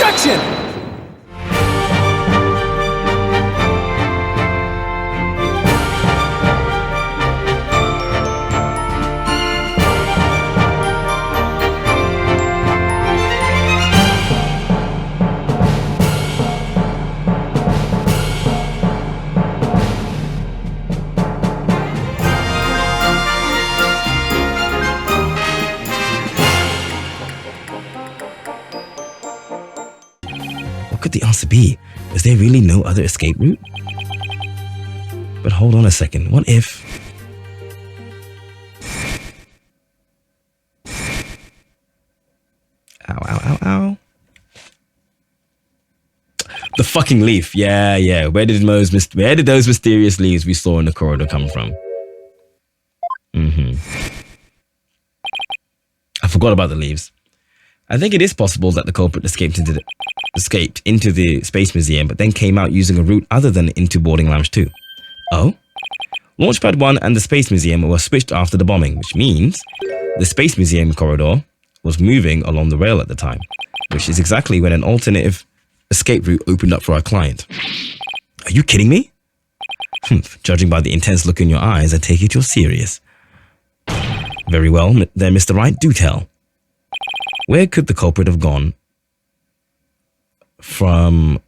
Objection! What could the answer be? Is there really no other escape route? But hold on a second. What if... Ow, ow, ow, ow. The fucking leaf. Yeah. Where did those mysterious leaves we saw in the corridor come from? I forgot about the leaves. I think it is possible that the culprit escaped into the Space Museum, but then came out using a route other than into Boarding Lounge 2. Oh? Launchpad 1 and the Space Museum were switched after the bombing, which means the Space Museum corridor was moving along the rail at the time, which is exactly when an alternative escape route opened up for our client. Are you kidding me? Judging by the intense look in your eyes, I take it you're serious. Very well, then, Mr. Wright, do tell. Where could the culprit have gone from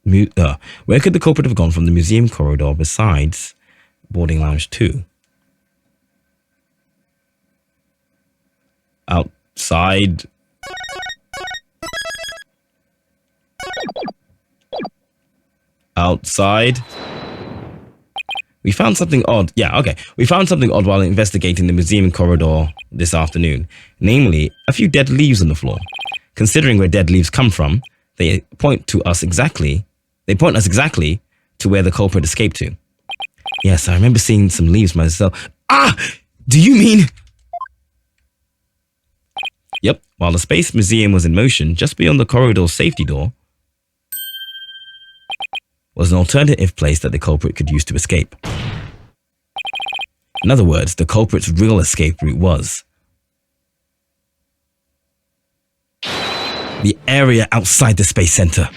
the museum corridor besides Boarding Lounge 2? Outside. We found something odd. We found something odd while investigating the museum corridor this afternoon. Namely, a few dead leaves on the floor. Considering where dead leaves come from, they point us exactly to where the culprit escaped to. Yes, I remember seeing some leaves myself. Do you mean... Yep, while the Space Museum was in motion, just beyond the corridor's safety door, was an alternative place that the culprit could use to escape. In other words, the culprit's real escape route was the area outside the Space Center.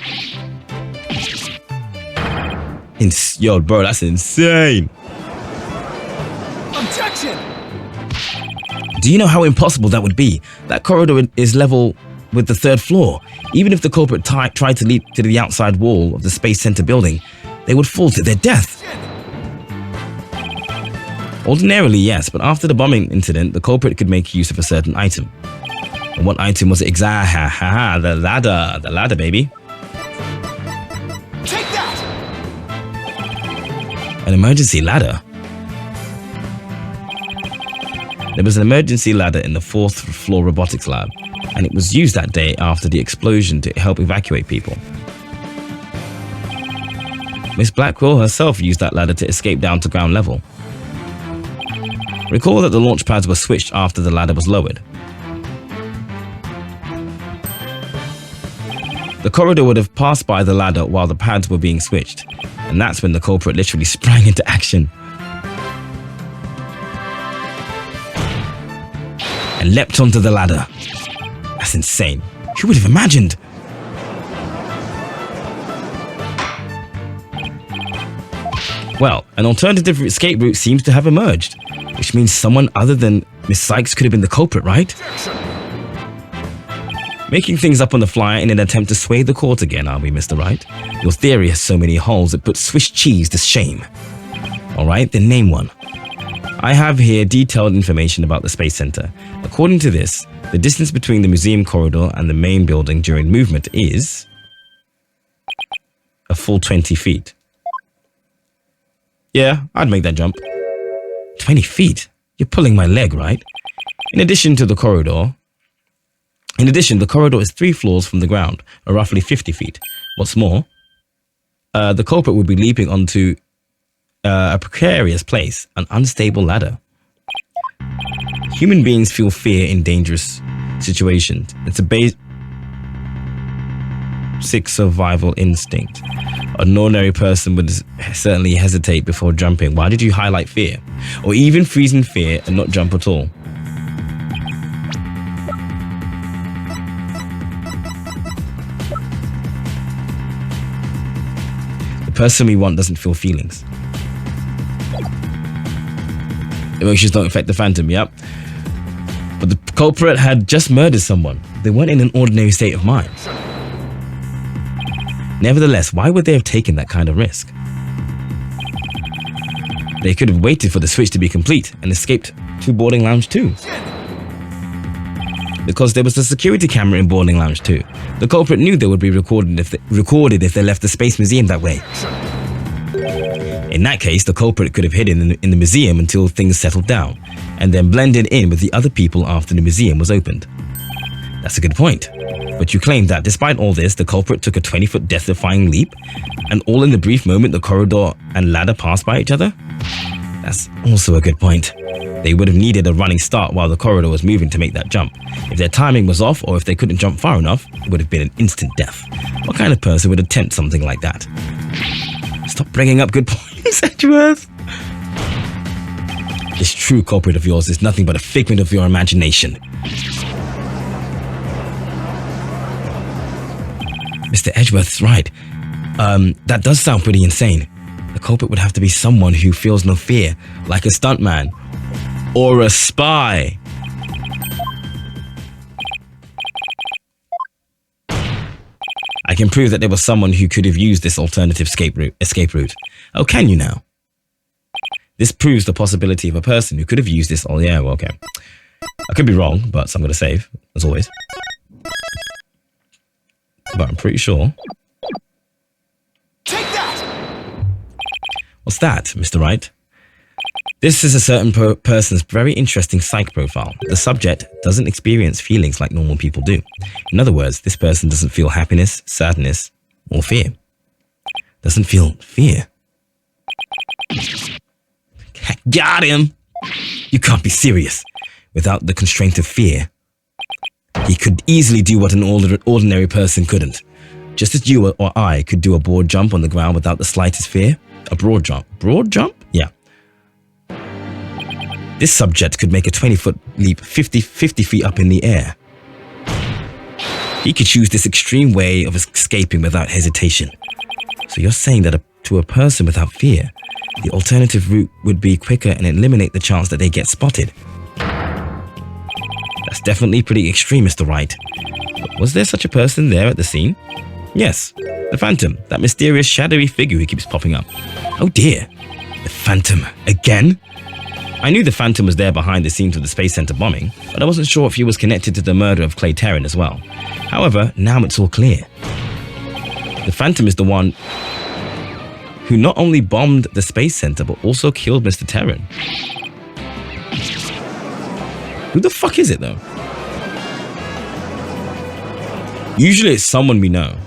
Yo, bro, that's insane. Objection! Do you know how impossible that would be? That corridor is level with the 3rd floor. Even if the culprit tried to leap to the outside wall of the Space Center building, they would fall to their death. Ordinarily, yes, but after the bombing incident, the culprit could make use of a certain item. And what item was it exactly? The ladder, baby. Take that! An emergency ladder? There was an emergency ladder in the 4th floor robotics lab, and it was used that day after the explosion to help evacuate people. Miss Blackwell herself used that ladder to escape down to ground level. Recall that the launch pads were switched after the ladder was lowered. The corridor would have passed by the ladder while the pads were being switched, and that's when the culprit literally sprang into action and leapt onto the ladder. That's insane. Who would have imagined? Well, an alternative escape route seems to have emerged, which means someone other than Miss Sykes could have been the culprit, right? Making things up on the fly in an attempt to sway the court again, are we, Mr. Wright? Your theory has so many holes it puts Swiss cheese to shame. Alright, then name one. I have here detailed information about the Space Center. According to this, the distance between the museum corridor and the main building during movement is a full 20 feet. Yeah, I'd make that jump. 20 feet? You're pulling my leg, right? In addition, the corridor is 3 floors from the ground, or roughly 50 feet. What's more, the culprit would be leaping onto a precarious place, an unstable ladder. Human beings feel fear in dangerous situations. It's a basic survival instinct. An ordinary person would certainly hesitate before jumping. Why did you highlight fear? Or even freeze in fear and not jump at all? person we want doesn't feel feelings. Emotions don't affect the Phantom, yep. But the culprit had just murdered someone. They weren't in an ordinary state of mind. Nevertheless, why would they have taken that kind of risk? They could have waited for the switch to be complete and escaped to boarding lounge 2. Because there was a security camera in boarding lounge 2. The culprit knew they would be recorded if they left the Space Museum that way. In that case, the culprit could have hidden in the museum until things settled down, and then blended in with the other people after the museum was opened. That's a good point. But you claim that despite all this, the culprit took a 20-foot death-defying leap, and all in the brief moment the corridor and ladder passed by each other? That's also a good point. They would have needed a running start while the corridor was moving to make that jump. If their timing was off, or if they couldn't jump far enough, it would have been an instant death. What kind of person would attempt something like that? Stop bringing up good points, Edgeworth. This true culprit of yours is nothing but a figment of your imagination. Mr. Edgeworth's right. That does sound pretty insane. The culprit would have to be someone who feels no fear, like a stuntman or a spy. I can prove that there was someone who could have used this alternative escape route. Oh, can you now? This proves the possibility of a person who could have used this. Oh, yeah, well, okay. I could be wrong, but so I'm going to save, as always. But I'm pretty sure. Take that! What's that, Mr. Wright? This is a certain person's very interesting psych profile. The subject doesn't experience feelings like normal people do. In other words, this person doesn't feel happiness, sadness, or fear. Doesn't feel fear. Got him! You can't be serious. Without the constraint of fear, he could easily do what an ordinary person couldn't. Just as you or I could do a broad jump on the ground without the slightest fear. A broad jump. Broad jump? Yeah. This subject could make a 20-foot leap 50 feet up in the air. He could choose this extreme way of escaping without hesitation. So you're saying that to a person without fear, the alternative route would be quicker and eliminate the chance that they get spotted. That's definitely pretty extreme, Mr. Wright. But was there such a person there at the scene? Yes, the Phantom, that mysterious shadowy figure who keeps popping up. Oh dear, the Phantom again? I knew the Phantom was there behind the scenes of the Space Center bombing, but I wasn't sure if he was connected to the murder of Clay Terran as well. However, now it's all clear. The Phantom is the one who not only bombed the Space Center, but also killed Mr. Terran. Who the fuck is it, though? Usually it's someone we know.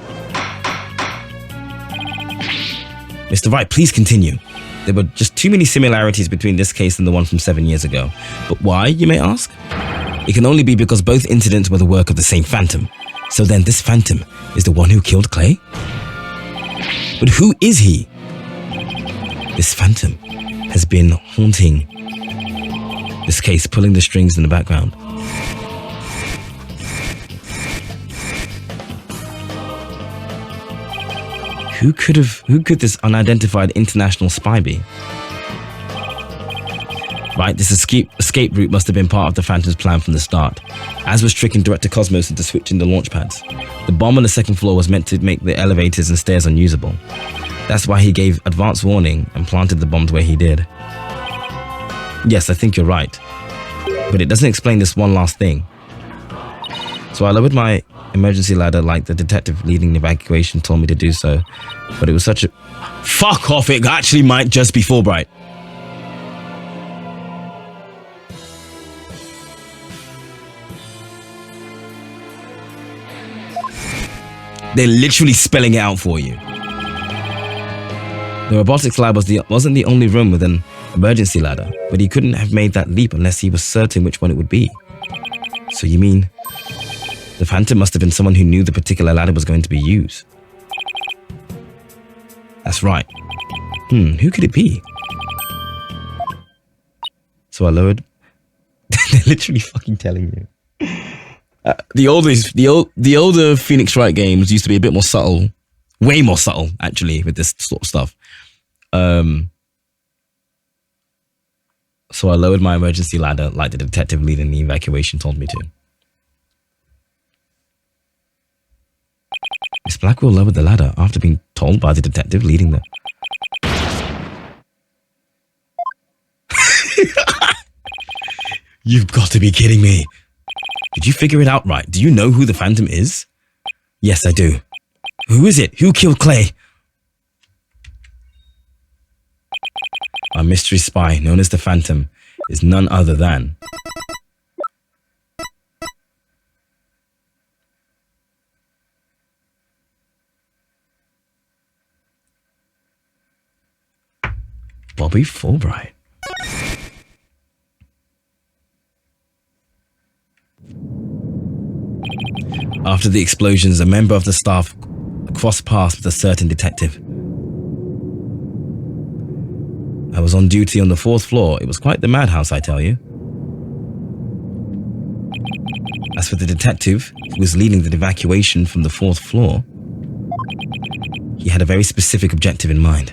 Mr. Wright, please continue. There were just too many similarities between this case and the one from 7 years ago. But why, you may ask? It can only be because both incidents were the work of the same Phantom. So then this Phantom is the one who killed Clay? But who is he? This Phantom has been haunting this case, pulling the strings in the background. Who could this unidentified international spy be? Right, this escape route must have been part of the Phantom's plan from the start, as was tricking Director Cosmos into switching the launch pads. The bomb on the second floor was meant to make the elevators and stairs unusable. That's why he gave advance warning and planted the bombs where he did. Yes, I think you're right. But it doesn't explain this one last thing. So I lowered my emergency ladder like the detective leading the evacuation told me to do so. But it was such a... Fuck off, it actually might just be Fulbright. They're literally spelling it out for you. The robotics lab wasn't the only room with an emergency ladder, but he couldn't have made that leap unless he was certain which one it would be. So you mean the Phantom must have been someone who knew the particular ladder was going to be used? That's right. Who could it be? So I lowered. They're literally fucking telling you. The older Phoenix Wright games used to be a bit more subtle Way more subtle, actually, with this sort of stuff. So I lowered my emergency ladder like the detective leading the evacuation told me to. Miss Blackwell lowered the ladder after being told by the detective leading the... You've got to be kidding me. Did you figure it out right? Do you know who the Phantom is? Yes, I do. Who is it? Who killed Clay? Our mystery spy, known as the Phantom, is none other than... Bobby Fulbright. After the explosions, a member of the staff crossed paths with a certain detective. I was on duty on the 4th floor. It was quite the madhouse, I tell you. As for the detective who was leading the evacuation from the 4th floor, he had a very specific objective in mind.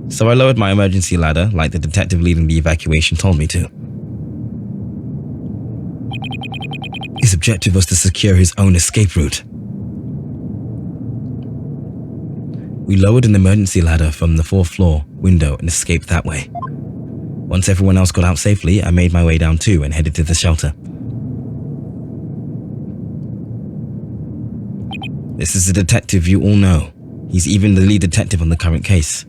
So I lowered my emergency ladder like the detective leading the evacuation told me to. His objective was to secure his own escape route. We lowered an emergency ladder from the 4th floor window and escaped that way. Once everyone else got out safely, I made my way down too and headed to the shelter. This is the detective you all know. He's even the lead detective on the current case.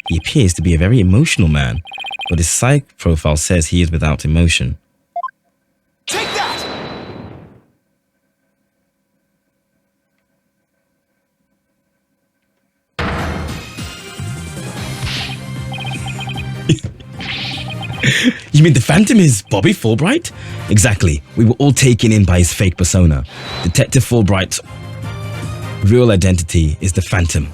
He appears to be a very emotional man, but his psych profile says he is without emotion. Take that! You mean the Phantom is Bobby Fulbright? Exactly. We were all taken in by his fake persona. Detective Fulbright's real identity is the Phantom.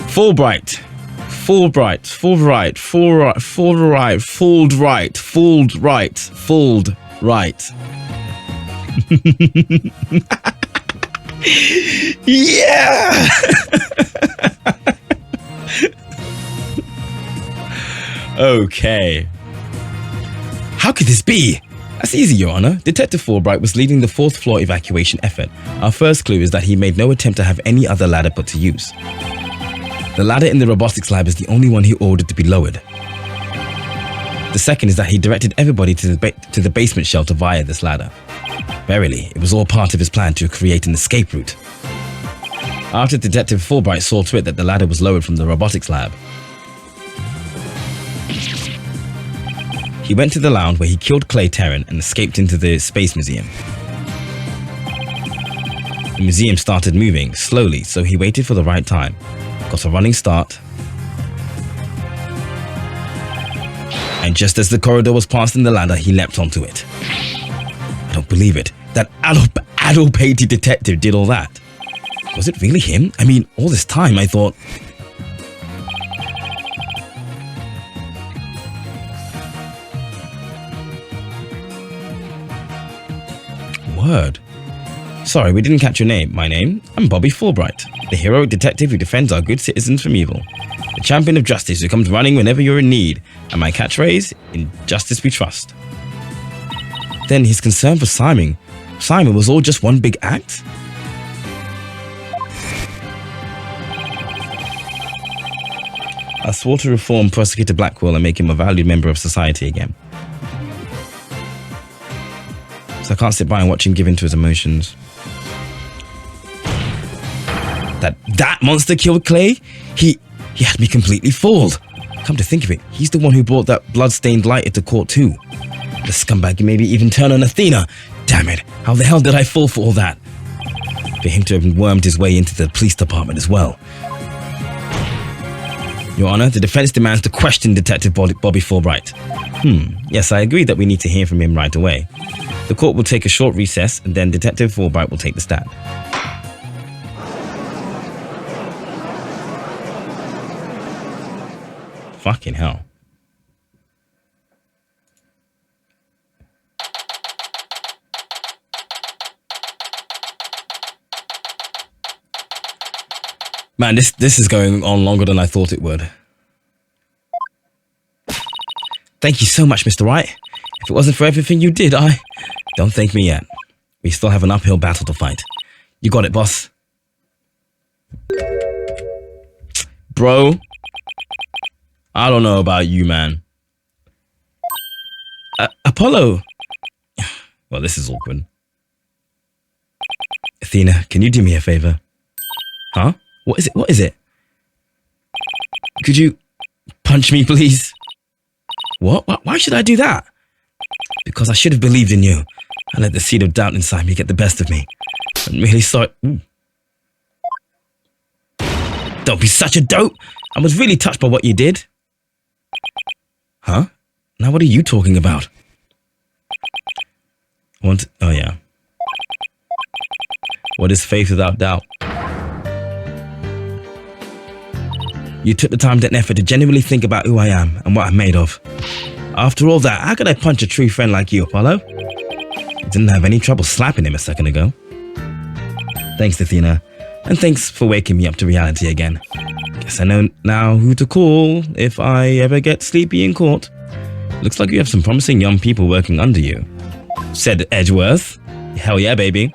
Fulbright. Fulbright. Fulbright. Fulbright. Fulbright. Fulbright. Fulbright. Fulbright. Yeah! Okay. How could this be? That's easy, Your Honor. Detective Fulbright was leading the 4th floor evacuation effort. Our first clue is that he made no attempt to have any other ladder put to use. The ladder in the robotics lab is the only one he ordered to be lowered. The second is that he directed everybody to the basement shelter via this ladder. Verily, it was all part of his plan to create an escape route. After Detective Fulbright saw to it that the ladder was lowered from the robotics lab, he went to the lounge where he killed Clay Terran and escaped into the Space Museum. The museum started moving slowly, so he waited for the right time, got a running start, and just as the corridor was passing the ladder, he leapt onto it. I don't believe it. That adult-pated detective did all that. Was it really him? I mean, all this time I thought... Word. Sorry, we didn't catch your name. My name? I'm Bobby Fulbright, the heroic detective who defends our good citizens from evil. The champion of justice who comes running whenever you're in need. And my catchphrase? In justice we trust. Then his concern for Simon was all just one big act? I swore to reform Prosecutor Blackwell and make him a valued member of society again. So I can't sit by and watch him give in to his emotions. That monster killed Clay? He had me completely fooled. Come to think of it, he's the one who brought that blood-stained light into court too. The scumbag maybe even turned on Athena. Damn it, how the hell did I fall for all that? For him to have wormed his way into the police department as well. Your Honor, the defense demands to question Detective Bobby Fulbright. Yes, I agree that we need to hear from him right away. The court will take a short recess and then Detective Fulbright will take the stand. Fucking hell. Man, this is going on longer than I thought it would. Thank you so much, Mr. Wright. If it wasn't for everything you did, Don't thank me yet. We still have an uphill battle to fight. You got it, boss. Bro. I don't know about you, man. Apollo. Well, this is awkward. Athena, can you do me a favor? Huh? What is it? What is it? Could you punch me, please? What? Why should I do that? Because I should have believed in you. I let the seed of doubt inside me get the best of me. I'm really sorry. Ooh. Don't be such a dope. I was really touched by what you did. Huh? Now what are you talking about? Oh yeah. What is faith without doubt? You took the time and effort to genuinely think about who I am and what I'm made of. After all that, how could I punch a true friend like you, Apollo? I didn't have any trouble slapping him a second ago. Thanks, Athena. And thanks for waking me up to reality again. Guess I know now who to call if I ever get sleepy in court. Looks like you have some promising young people working under you. Said Edgeworth. Hell yeah, baby.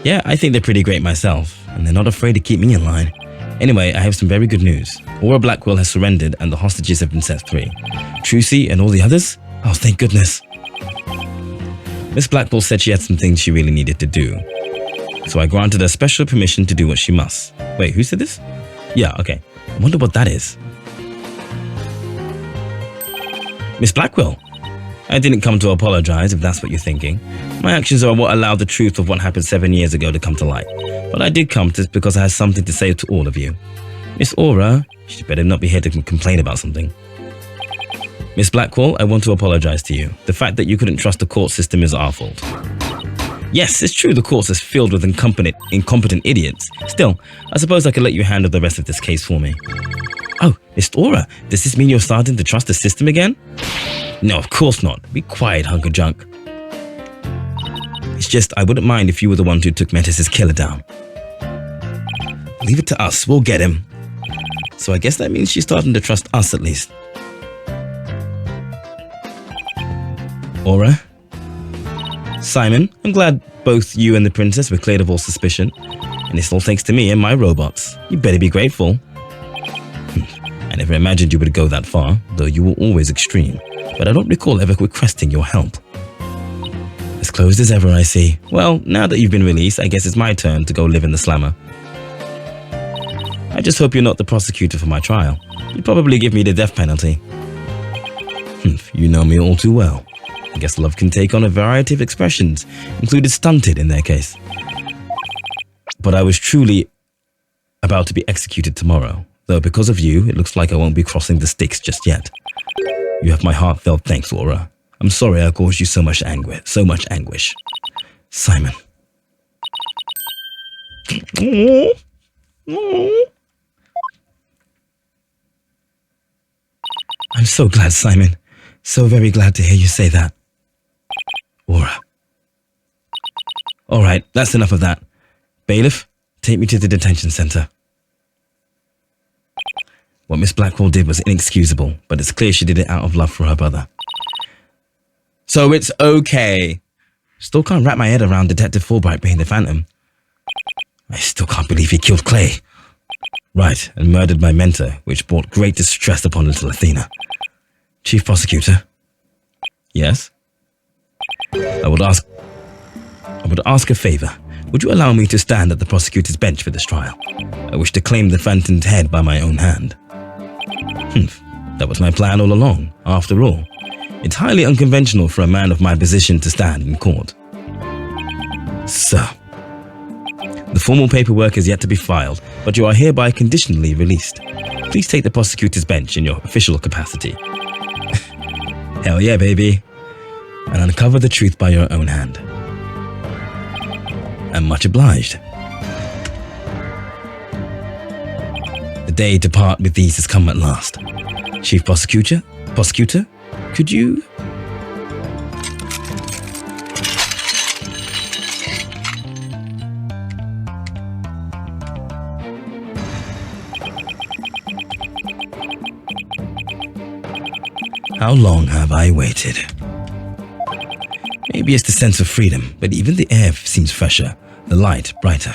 Yeah, I think they're pretty great myself, and they're not afraid to keep me in line. Anyway, I have some very good news. Aura Blackwell has surrendered and the hostages have been set free. Trucy and all the others? Oh, thank goodness. Miss Blackwell said she had some things she really needed to do. So I granted her special permission to do what she must. Wait, who said this? Yeah, okay. I wonder what that is. Miss Blackwell? I didn't come to apologize if that's what you're thinking. My actions are what allowed the truth of what happened 7 years ago to come to light. But I did come to because I have something to say to all of you. Miss Aura, she better not be here to complain about something. Miss Blackwell, I want to apologize to you. The fact that you couldn't trust the court system is our fault. Yes, it's true the courts is filled with incompetent idiots. Still, I suppose I could let you handle the rest of this case for me. Oh, Miss Aura, does this mean you're starting to trust the system again? No, of course not. Be quiet, hunk of junk. It's just, I wouldn't mind if you were the one who took Metis' killer down. Leave it to us, we'll get him. So I guess that means she's starting to trust us at least. Aura? Simon, I'm glad both you and the princess were cleared of all suspicion. And it's all thanks to me and my robots. You better be grateful. I never imagined you would go that far, though you were always extreme. But I don't recall ever requesting your help. As closed as ever, I see. Well, now that you've been released, I guess it's my turn to go live in the slammer. I just hope you're not the prosecutor for my trial. You'd probably give me the death penalty. You know me all too well. I guess love can take on a variety of expressions, including stunted in their case. But I was truly about to be executed tomorrow, though because of you, it looks like I won't be crossing the sticks just yet. You have my heartfelt thanks, Aura. I'm sorry I caused you so much anguish. Simon. I'm so glad, Simon. So very glad to hear you say that. Aura. Alright, that's enough of that. Bailiff, take me to the detention center. What Miss Blackwell did was inexcusable, but it's clear she did it out of love for her brother. So it's okay. Still can't wrap my head around Detective Fulbright being the Phantom. I still can't believe he killed Clay. Right, and murdered my mentor, which brought great distress upon little Athena. Chief Prosecutor? Yes? I would ask a favor. Would you allow me to stand at the prosecutor's bench for this trial? I wish to claim the Phantom's head by my own hand. That was my plan all along, after all. It's highly unconventional for a man of my position to stand in court. Sir, the formal paperwork is yet to be filed, but you are hereby conditionally released. Please take the prosecutor's bench in your official capacity. Hell yeah, baby. And uncover the truth by your own hand. I'm much obliged. The The day to part with these has come at last. Chief Prosecutor? Could you... How long have I waited? Maybe it's the sense of freedom, but even the air seems fresher, the light brighter.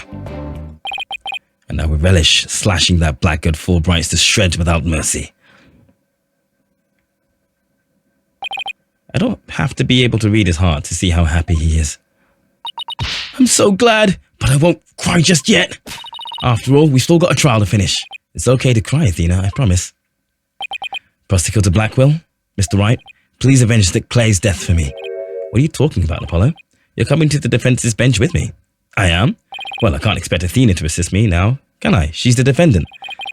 And I would relish slashing that blackguard Fulbright to shreds without mercy. I don't have to be able to read his heart to see how happy he is. I'm so glad, but I won't cry just yet. After all, we still got a trial to finish. It's okay to cry, Athena, I promise. Prosecutor Blackwell, Mr. Wright, please avenge Clay's death for me. What are you talking about, Apollo? You're coming to the defense's bench with me. I am? Well, I can't expect Athena to assist me now, can I? She's the defendant.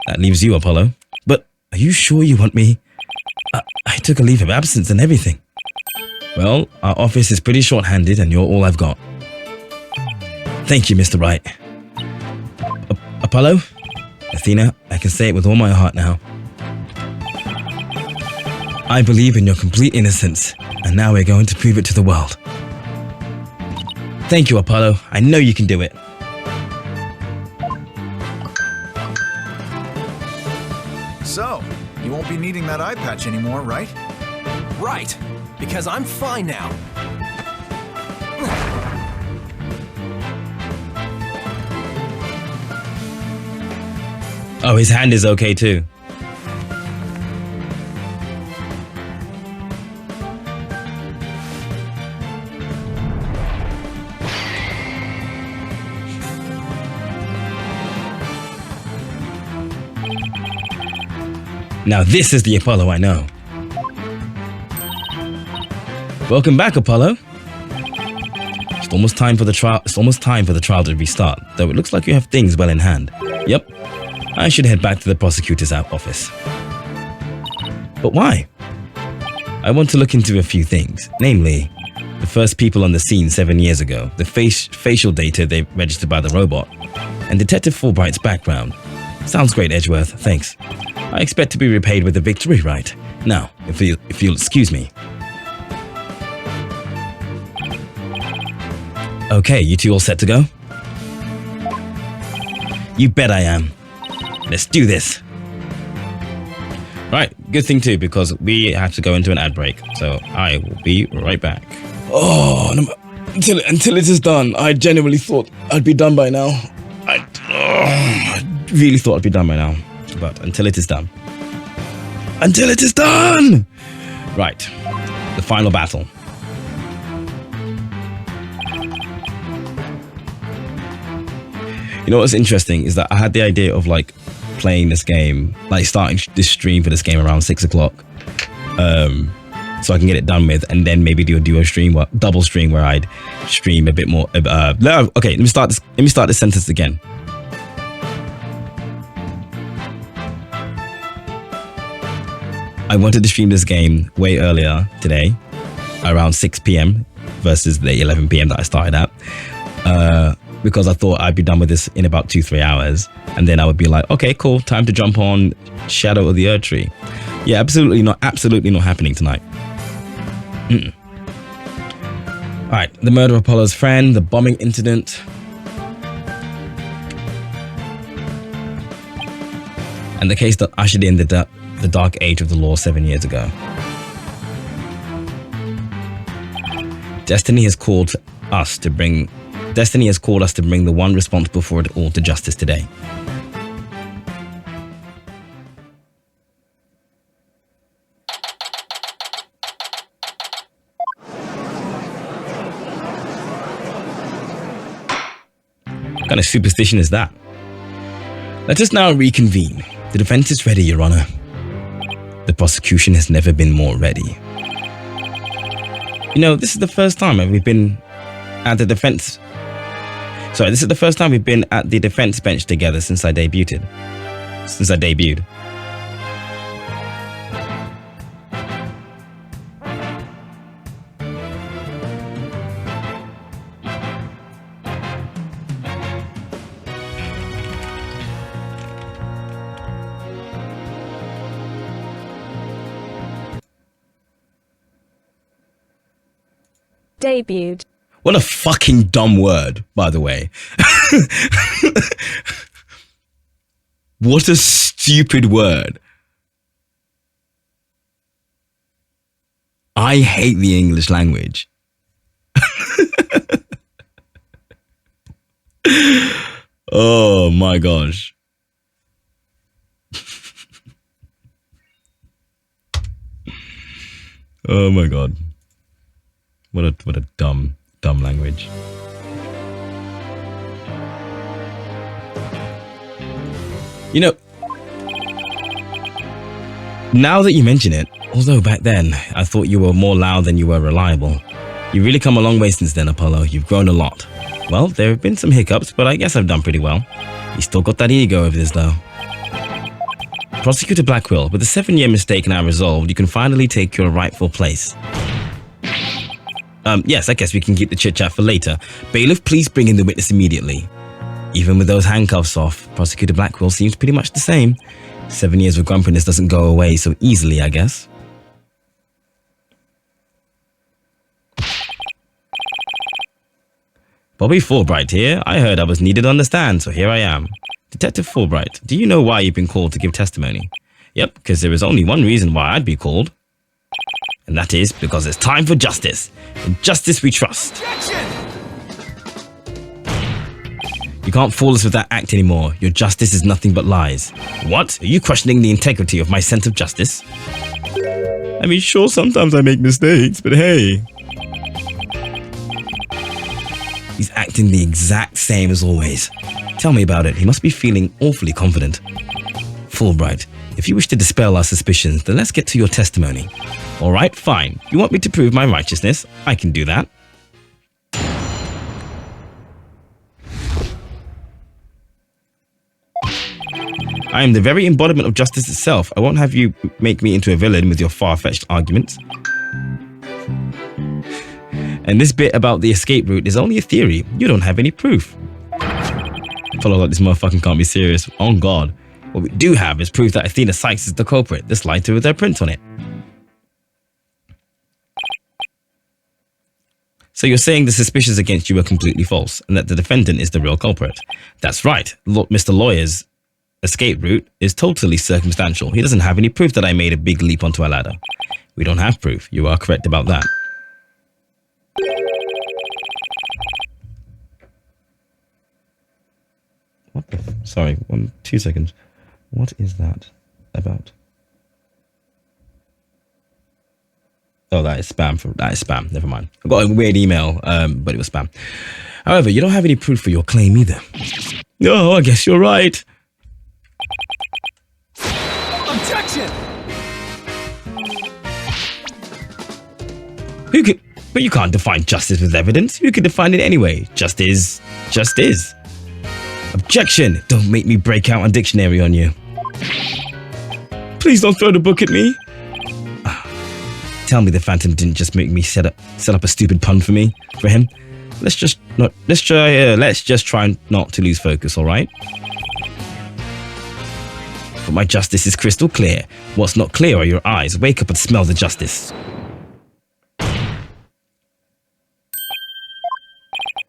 That leaves you, Apollo. But are you sure you want me? I took a leave of absence and everything. Well, our office is pretty short-handed and you're all I've got. Thank you, Mr. Wright. Apollo? Athena, I can say it with all my heart now. I believe in your complete innocence, and now we're going to prove it to the world. Thank you, Apollo. I know you can do it. So, you won't be needing that eye patch anymore, right? Right, because I'm fine now. Oh, his hand is okay too. Now this is the Apollo I know. Welcome back, Apollo. It's almost time for the trial to restart, though it looks like you have things well in hand. Yep. I should head back to the prosecutor's office. But why? I want to look into a few things, namely, the first people on the scene 7 years ago, the facial data they registered by the robot, and Detective Fulbright's background. Sounds great, Edgeworth, thanks. I expect to be repaid with a victory, right? Now, if you'll excuse me. Okay, you two all set to go? You bet I am. Let's do this. Right, good thing too, because we have to go into an ad break, so I will be right back. Oh, until it is done, I genuinely thought I'd be done by now. I really thought I'd be done by now, but until it is done. Until it is done! Right, the final battle. You know what's interesting is that I had the idea of like playing this game, like starting this stream for this game around 6 o'clock, so I can get it done with, and then maybe do a duo stream or double stream where I'd stream a bit more. Okay, let me start this sentence again. I wanted to stream this game way earlier today, around 6 p.m. versus the 11 p.m. that I started at, because I thought I'd be done with this in about 2-3 hours, and then I would be like, okay, cool, time to jump on Shadow of the Erd Tree. Yeah, absolutely not happening tonight. All right, the murder of Apollo's friend, the bombing incident, and the case that ushered in the dark age of the law 7 years ago. Destiny has called us to bring the one responsible for it all to justice today. What kind of superstition is that? Let us now reconvene. The defense is ready, Your Honor. The prosecution has never been more ready. You know, this is the first time we've been at the defense. Sorry, this is the first time we've been at the defense bench together since I debuted. debuted. What a fucking dumb word, by the way. What a stupid word. I hate the English language. Oh my gosh. Oh my god. What a dumb language. You know, now that you mention it, although back then I thought you were more loud than you were reliable, you've really come a long way since then, Apollo. You've grown a lot. Well, there have been some hiccups, but I guess I've done pretty well. You still got that ego of this, though. Prosecutor Blackwell, with the 7-year mistake now resolved, you can finally take your rightful place. Yes, I guess we can keep the chit-chat for later. Bailiff, please bring in the witness immediately. Even with those handcuffs off, Prosecutor Blackwell seems pretty much the same. 7 years of grumpiness doesn't go away so easily, I guess. Bobby Fulbright here. I heard I was needed to understand, so here I am. Detective Fulbright, do you know why you've been called to give testimony? Yep, because there is only one reason why I'd be called. And that is because it's time for justice. In justice we trust. Objection! You can't fool us with that act anymore. Your justice is nothing but lies. What? Are you questioning the integrity of my sense of justice? I mean, sure, sometimes I make mistakes, but hey. He's acting the exact same as always. Tell me about it. He must be feeling awfully confident. Fulbright, if you wish to dispel our suspicions, then let's get to your testimony. All right, fine. You want me to prove my righteousness? I can do that. I am the very embodiment of justice itself. I won't have you make me into a villain with your far-fetched arguments. And this bit about the escape route is only a theory. You don't have any proof. Follow like this motherfucking can't be serious. On God. What we do have is proof that Athena Sykes is the culprit. This lighter with their print on it. So you're saying the suspicions against you are completely false and that the defendant is the real culprit. That's right. Mr. Lawyer's escape route is totally circumstantial. He doesn't have any proof that I made a big leap onto a ladder. We don't have proof. You are correct about that. What the sorry, 2 seconds. What is that about? Oh, that is spam. Never mind. I got a weird email, but it was spam. However, you don't have any proof for your claim either. No, I guess you're right. Objection! But you can't define justice with evidence. You can define it anyway. Just is. Objection! Don't make me break out a dictionary on you. Please don't throw the book at me. Tell me the Phantom didn't just make me set up a stupid pun for him. Let's just try not to lose focus, all right? But my justice is crystal clear. What's not clear are your eyes. Wake up and smell the justice.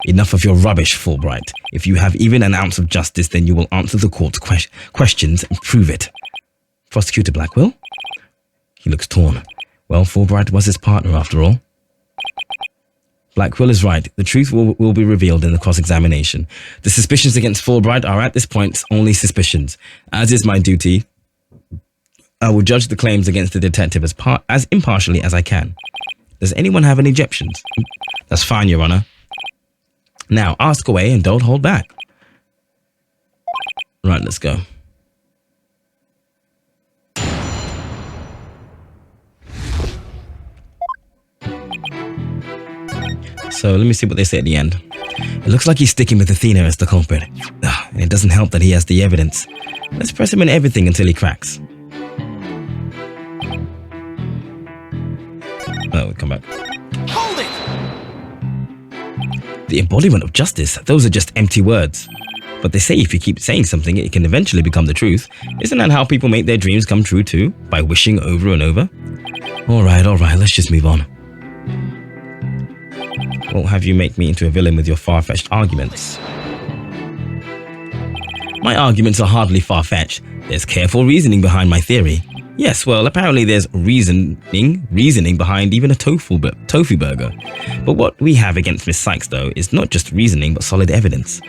Enough of your rubbish, Fulbright. If you have even an ounce of justice, then you will answer the court's questions and prove it. Prosecutor Blackwell? He looks torn. Well, Fulbright was his partner after all. Blackwell is right. The truth will be revealed in the cross-examination. The suspicions against Fulbright are at this point only suspicions. As is my duty, I will judge the claims against the detective as impartially as I can. Does anyone have any objections? That's fine, Your Honor. Now, ask away and don't hold back. Right, let's go. So let me see what they say at the end. It looks like he's sticking with Athena as the culprit. And it doesn't help that he has the evidence. Let's press him in everything until he cracks. Oh, we'll come back. Hold it! The embodiment of justice, those are just empty words. But they say if you keep saying something, it can eventually become the truth. Isn't that how people make their dreams come true too? By wishing over and over? All right, let's just move on. Won't have you make me into a villain with your far-fetched arguments. My arguments are hardly far-fetched. There's careful reasoning behind my theory. Yes, well, apparently there's reasoning behind even a tofu burger. But what we have against Miss Sykes, though, is not just reasoning, but solid evidence.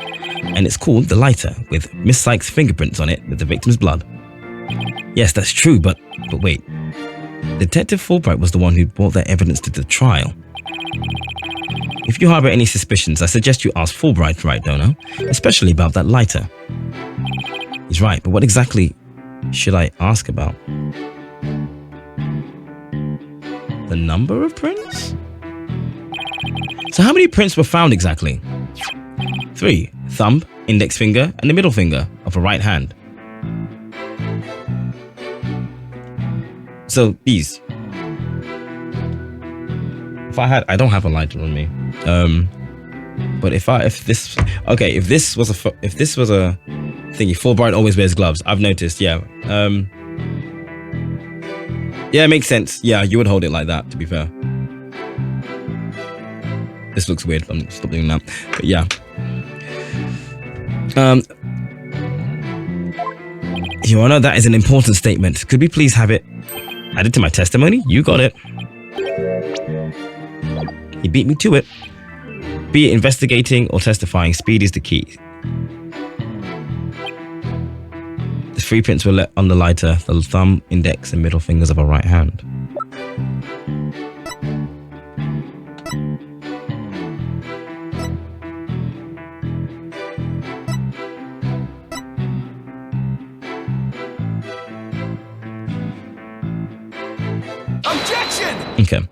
And it's called the lighter, with Miss Sykes' fingerprints on it with the victim's blood. Yes, that's true, but wait. Detective Fulbright was the one who brought that evidence to the trial. If you harbor any suspicions, I suggest you ask Fulbright, right, Dono? Especially about that lighter. He's right, but what exactly should I ask about? The number of prints? So how many prints were found exactly? 3. Thumb, index finger, and the middle finger of a right hand. So these. If I don't have a lighter on me. But if this was a thingy, Fulbright always wears gloves. I've noticed, yeah. Yeah, it makes sense. Yeah, you would hold it like that, to be fair. This looks weird. I'm stop doing that. But yeah. Your Honor, that is an important statement. Could we please have it added to my testimony? You got it. He beat me to it. Be it investigating or testifying, speed is the key. The 3 prints were let on the lighter, the thumb, index, and middle fingers of a right hand. Objection! Okay.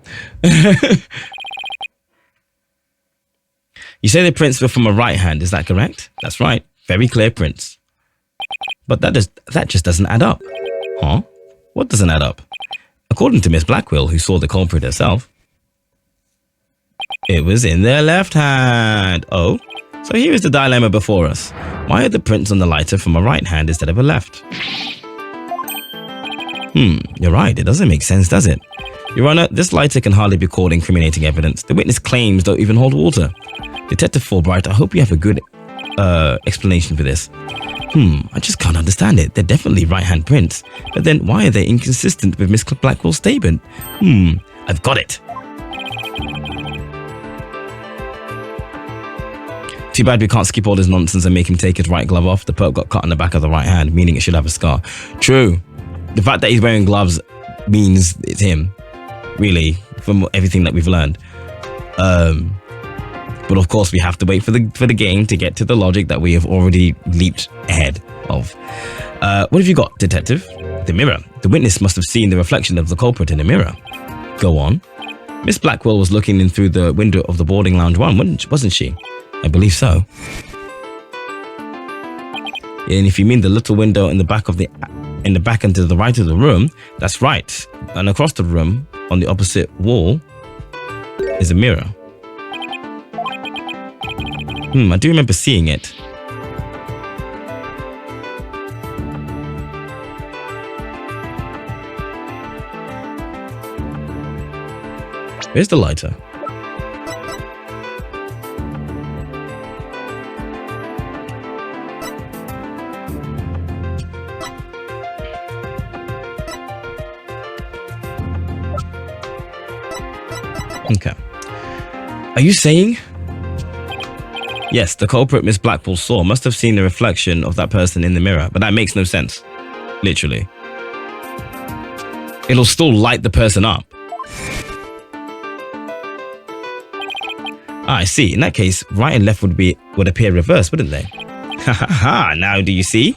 You say the prints were from a right hand, is that correct? That's right. Very clear prints. But that just doesn't add up. Huh? What doesn't add up? According to Miss Blackwell, who saw the culprit herself, it was in their left hand. Oh, so here is the dilemma before us. Why are the prints on the lighter from a right hand instead of a left? You're right. It doesn't make sense, does it? Your Honor, this lighter can hardly be called incriminating evidence. The witness claims don't even hold water. Detective Fulbright, I hope you have a good explanation for this. I just can't understand it. They're definitely right-hand prints. But then why are they inconsistent with Miss Blackwell's statement? I've got it. Too bad we can't skip all this nonsense and make him take his right glove off. The perp got cut on the back of the right hand, meaning it should have a scar. True. The fact that he's wearing gloves means it's him. Really, from everything that we've learned. But of course, we have to wait for the game to get to the logic that we have already leaped ahead of. What have you got, detective? The mirror. The witness must have seen the reflection of the culprit in the mirror. Go on. Miss Blackwell was looking in through the window of the boarding lounge 1, wasn't she? I believe so. And if you mean the little window in the back and to the right of the room, that's right. And across the room, on the opposite wall, is a mirror. I do remember seeing it. Where's the lighter? Okay. Are you saying? Yes, the culprit Miss Blackwell saw must have seen the reflection of that person in the mirror, but that makes no sense. Literally. It'll still light the person up. I see. In that case, right and left would appear reversed, wouldn't they? Ha ha ha! Now do you see?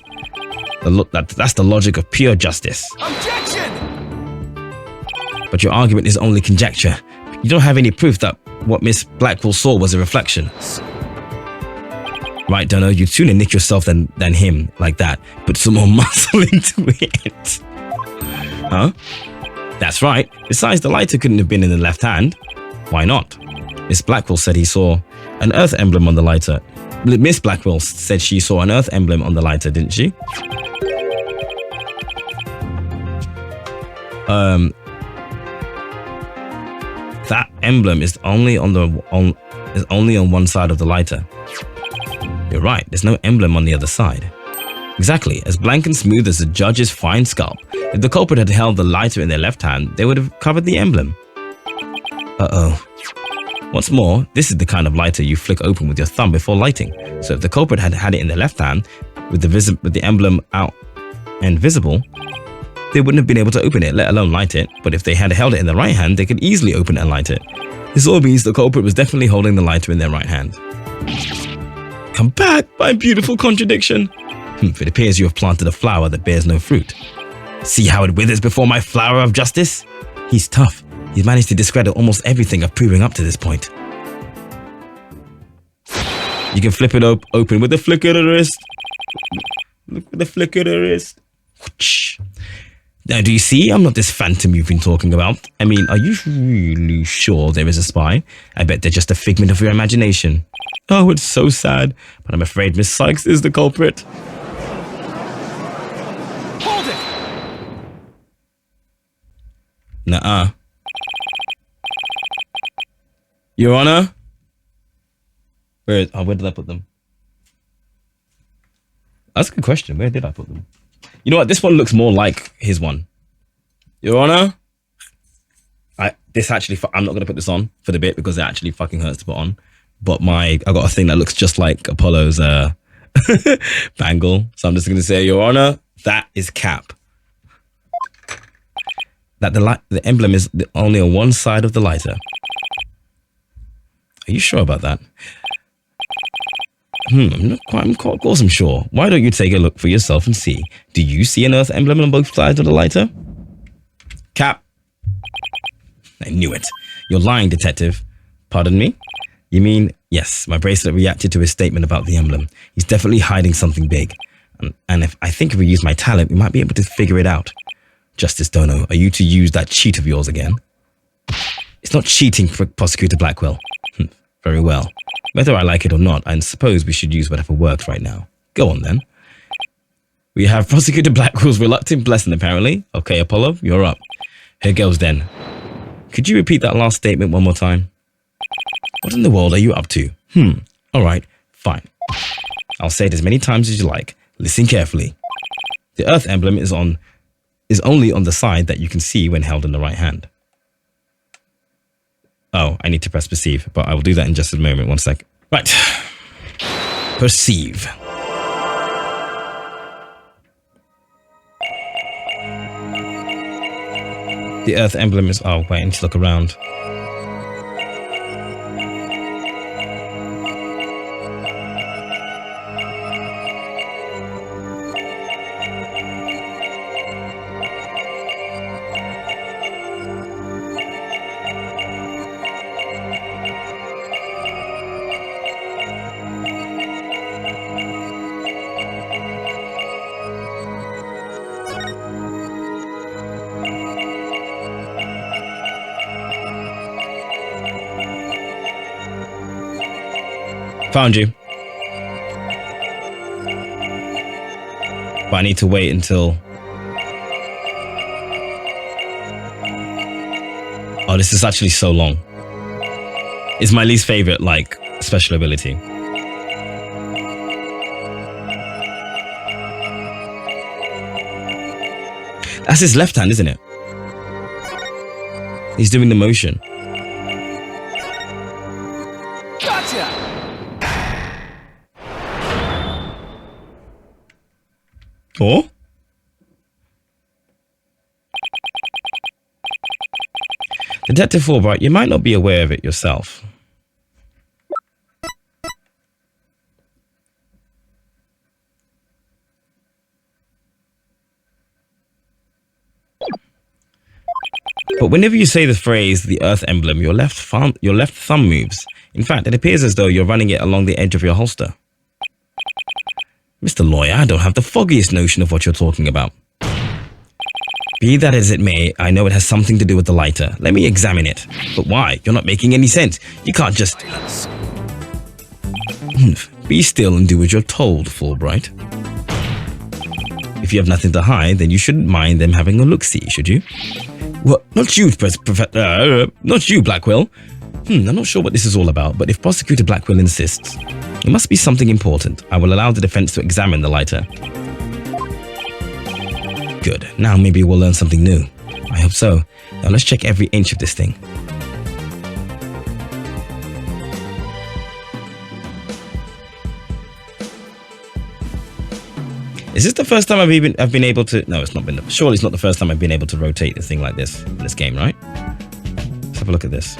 That's the logic of pure justice. Objection! But your argument is only conjecture. You don't have any proof that what Miss Blackwell saw was a reflection. Right, Dono, you'd sooner nick yourself than him like that. Put some more muscle into it. Huh? That's right. Besides, the lighter couldn't have been in the left hand. Why not? Miss Blackwell said he saw an earth emblem on the lighter. Miss Blackwell said she saw an earth emblem on the lighter, didn't she? that emblem is only on one side of the lighter. You're right, there's no emblem on the other side. Exactly, as blank and smooth as the judge's fine scalp. If the culprit had held the lighter in their left hand, they would have covered the emblem. Uh-oh. What's more, this is the kind of lighter you flick open with your thumb before lighting. So if the culprit had had it in their left hand, with the emblem out and visible, they wouldn't have been able to open it, let alone light it. But if they had held it in the right hand, they could easily open it and light it. This all means the culprit was definitely holding the lighter in their right hand. Come back, my beautiful contradiction. It appears you have planted a flower that bears no fruit. See how it withers before my flower of justice? He's tough. He's managed to discredit almost everything I've proven up to this point. You can flip it open with a flick of the wrist. Look with a flick of the wrist. Now, do you see? I'm not this phantom you've been talking about. I mean, are you really sure there is a spy? I bet they're just a figment of your imagination. Oh, it's so sad, but I'm afraid Miss Sykes is the culprit. Hold it! Nuh-uh. Your Honor? Where did I put them? That's a good question. Where did I put them? You know what? This one looks more like his one. Your Honor? I'm not going to put this on for the bit because it actually fucking hurts to put on. But I got a thing that looks just like Apollo's bangle. So I'm just going to say, Your Honor, that is cap. That the emblem is only on one side of the lighter. Are you sure about that? Of course I'm sure. Why don't you take a look for yourself and see? Do you see an Earth emblem on both sides of the lighter? Cap. I knew it. You're lying, detective. Pardon me? You mean, yes, my bracelet reacted to his statement about the emblem. He's definitely hiding something big. And if we use my talent, we might be able to figure it out. Justice Dono, are you to use that cheat of yours again? It's not cheating, for Prosecutor Blackwell. Very well. Whether I like it or not, I suppose we should use whatever works right now. Go on then. We have Prosecutor Blackwell's reluctant blessing apparently. Okay, Apollo, you're up. Here goes then. Could you repeat that last statement one more time? What in the world are you up to? Alright, fine. I'll say it as many times as you like. Listen carefully. The Earth emblem is only on the side that you can see when held in the right hand. Oh, I need to press perceive, but I will do that in just a moment. 1 sec. Right. Perceive. The Earth emblem is... Oh, wait, I need to look around. Found you. But I need to wait until... Oh, this is actually so long. It's my least favorite, special ability. That's his left hand, isn't it? He's doing the motion. Gotcha! Or? Detective Fulbright, you might not be aware of it yourself. But whenever you say the phrase, the Earth emblem, your left thumb moves. In fact, it appears as though you're running it along the edge of your holster. Mr. Lawyer, I don't have the foggiest notion of what you're talking about. Be that as it may, I know it has something to do with the lighter. Let me examine it. But why? You're not making any sense. You can't just... Be still and do as you're told, Fulbright. If you have nothing to hide, then you shouldn't mind them having a look-see, should you? What? Not you, not you, Blackwell. I'm not sure what this is all about, but if Prosecutor Blackwell insists, it must be something important. I will allow the defense to examine the lighter. Good. Now maybe we'll learn something new. I hope so. Now let's check every inch of this thing. Is this the first time I've been able to? No, it's not been. Surely it's not the first time I've been able to rotate a thing like this in this game, right? Let's have a look at this.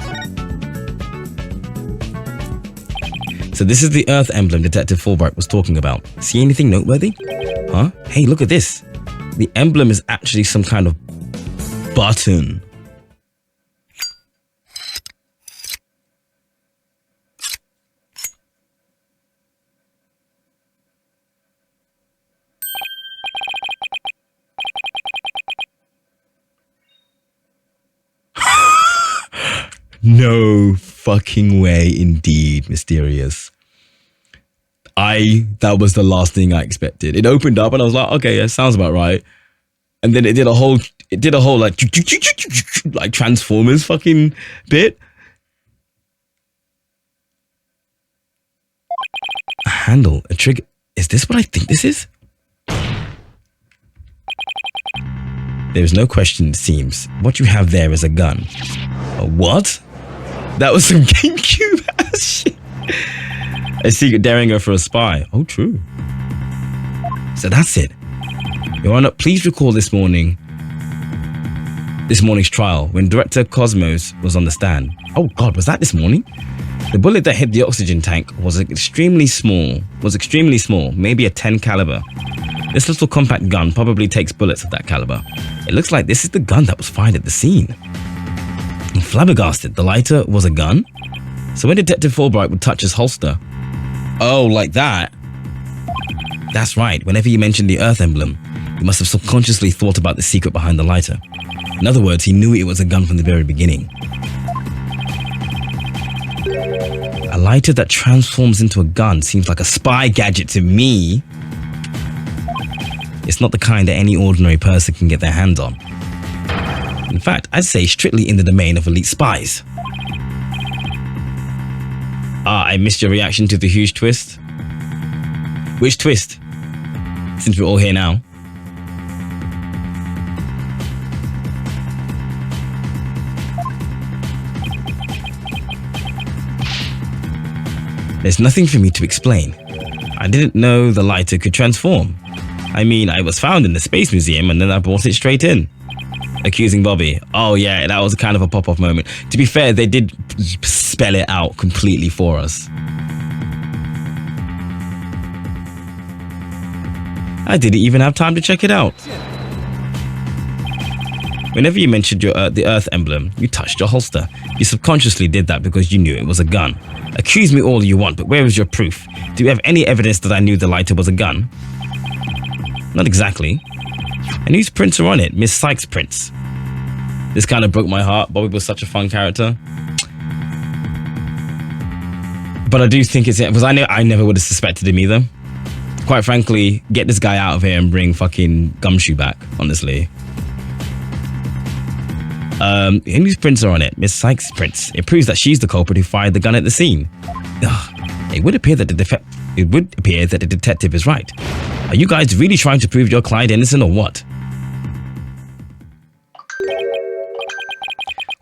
So this is the Earth emblem Detective Fulbright was talking about. See anything noteworthy? Huh? Hey, look at this. The emblem is actually some kind of button. No fucking way, indeed, Mysterious. That was the last thing I expected. It opened up and I was like, okay, that sounds about right. And then it did a whole like Transformers fucking bit. A handle, a trigger. Is this what I think this is? There is no question, it seems. What you have there is a gun. A what? That was some GameCube ass shit. A secret daring her for a spy. Oh, true. So that's it. Your Honor, please recall this morning's trial when Director Cosmos was on the stand. Oh God, was that this morning? The bullet that hit the oxygen tank was extremely small, maybe a 10 caliber. This little compact gun probably takes bullets of that caliber. It looks like this is the gun that was fired at the scene. I'm flabbergasted. The lighter was a gun? So when Detective Fulbright would touch his holster... Oh, like that? That's right. Whenever you mentioned the Earth emblem, he must have subconsciously thought about the secret behind the lighter. In other words, he knew it was a gun from the very beginning. A lighter that transforms into a gun seems like a spy gadget to me. It's not the kind that any ordinary person can get their hands on. In fact, I'd say strictly in the domain of elite spies. Ah, I missed your reaction to the huge twist. Which twist? Since we're all here now. There's nothing for me to explain. I didn't know the lighter could transform. I mean, I was found in the Space Museum and then I brought it straight in. Accusing Bobby. Oh yeah, that was kind of a pop-off moment. To be fair, they did spell it out completely for us. I didn't even have time to check it out. Whenever you mentioned the Earth emblem, you touched your holster. You subconsciously did that because you knew it was a gun. Accuse me all you want, but where is your proof? Do you have any evidence that I knew the lighter was a gun? Not exactly. And whose prints are on it? Miss Sykes' prints. This kind of broke my heart. Bobby was such a fun character. But I do think it's it, because I never would have suspected him either. Quite frankly, get this guy out of here and bring fucking Gumshoe back, honestly. And whose prints are on it? Miss Sykes' prints. It proves that she's the culprit who fired the gun at the scene. Ugh. It would appear that the detective is right. Are you guys really trying to prove your client innocent or what?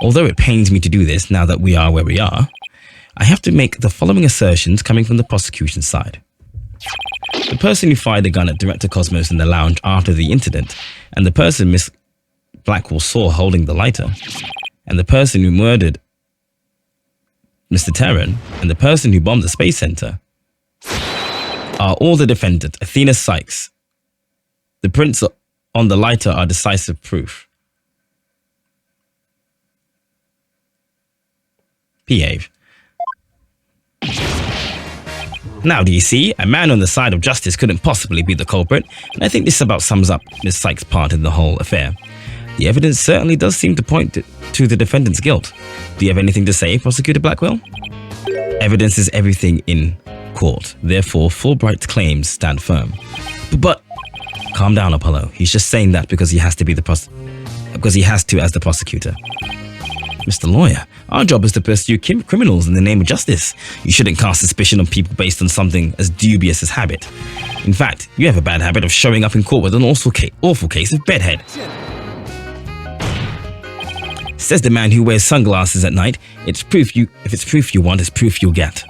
Although it pains me to do this now that we are where we are, I have to make the following assertions coming from the prosecution side. The person who fired the gun at Director Cosmos in the lounge after the incident, and the person Miss Blackwell saw holding the lighter, and the person who murdered Mr. Terran, and the person who bombed the Space Center, are all the defendant, Athena Sykes. The prints on the lighter are decisive proof. Behave. Now, do you see? A man on the side of justice couldn't possibly be the culprit, and I think this about sums up Miss Sykes' part in the whole affair. The evidence certainly does seem to point to the defendant's guilt. Do you have anything to say, Prosecutor Blackwell? Evidence is everything in court. Therefore, Fulbright's claims stand firm. But calm down, Apollo. He's just saying that because he has to be the because he has to as the prosecutor. Mr. Lawyer, our job is to pursue criminals in the name of justice. You shouldn't cast suspicion on people based on something as dubious as habit. In fact, you have a bad habit of showing up in court with an awful case of bedhead. Says the man who wears sunglasses at night. If it's proof you want, it's proof you'll get.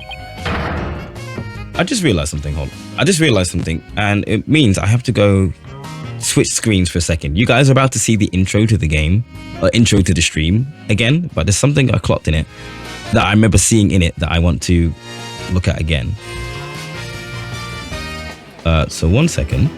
I just realized something, and it means I have to go switch screens for a second. You guys are about to see the intro to the game, or intro to the stream again, but there's something I clocked in it that I remember seeing in it that I want to look at again. So 1 second.